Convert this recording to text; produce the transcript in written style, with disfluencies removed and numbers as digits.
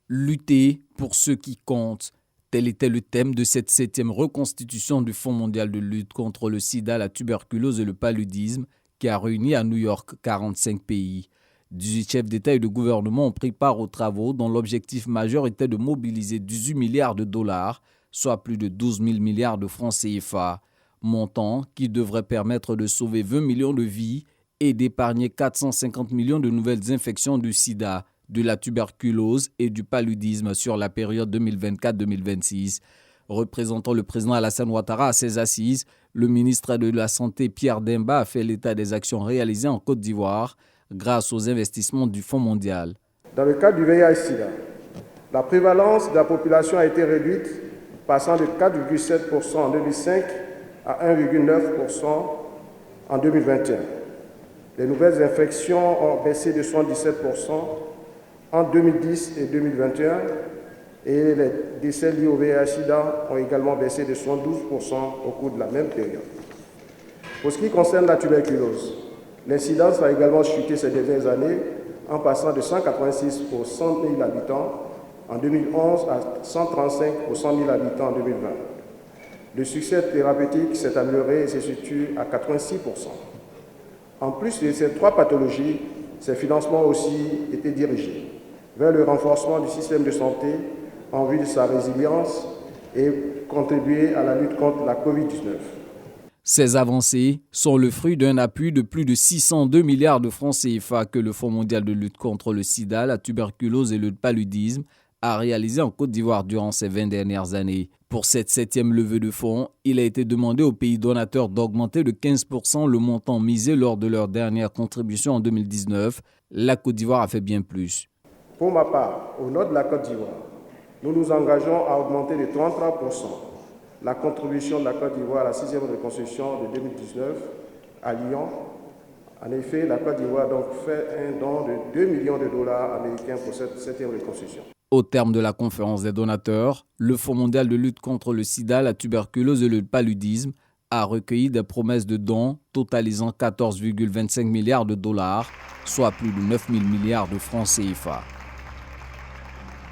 Lutter pour ceux qui comptent. Tel était le thème de cette 7e reconstitution du Fonds mondial de lutte contre le sida, la tuberculose et le paludisme qui a réuni à New York 45 pays. 18 chefs d'État et de gouvernement ont pris part aux travaux dont l'objectif majeur était de mobiliser 18 milliards de dollars, soit plus de 12 000 milliards de francs CFA, montant qui devrait permettre de sauver 20 millions de vies et d'épargner 450 millions de nouvelles infections du sida, de la tuberculose et du paludisme sur la période 2024-2026. Représentant le président Alassane Ouattara à ses assises, le ministre de la Santé Pierre Demba a fait l'état des actions réalisées en Côte d'Ivoire grâce aux investissements du Fonds mondial. Dans le cadre du VIH-Sida, la prévalence de la population a été réduite, passant de 4,7% en 2005 à 1,9% en 2021. Les nouvelles infections ont baissé de 77% en 2010 et 2021 et les décès liés au VIH-Sida ont également baissé de 72% au cours de la même période. Pour ce qui concerne la tuberculose, l'incidence a également chuté ces dernières années en passant de 186 pour 100 000 habitants en 2011 à 135 pour 100 000 habitants en 2020. Le succès thérapeutique s'est amélioré et se situe à 86%. En plus de ces trois pathologies, ces financements ont aussi été dirigés vers le renforcement du système de santé en vue de sa résilience et contribuer à la lutte contre la COVID-19. Ces avancées sont le fruit d'un appui de plus de 602 milliards de francs CFA que le Fonds mondial de lutte contre le sida, la tuberculose et le paludisme a réalisé en Côte d'Ivoire durant ces 20 dernières années. Pour cette 7e levée de fonds, il a été demandé aux pays donateurs d'augmenter de 15% le montant misé lors de leur dernière contribution en 2019. La Côte d'Ivoire a fait bien plus. Pour ma part, au nord de la Côte d'Ivoire, nous nous engageons à augmenter de 33% la contribution de la Côte d'Ivoire à la 6e reconstruction de 2019 à Lyon. En effet, la Côte d'Ivoire donc fait un don de 2 millions de dollars américains pour cette 7e reconstruction. Au terme de la conférence des donateurs, le Fonds mondial de lutte contre le sida, la tuberculose et le paludisme a recueilli des promesses de dons totalisant 14,25 milliards de dollars, soit plus de 9 000 milliards de francs CFA.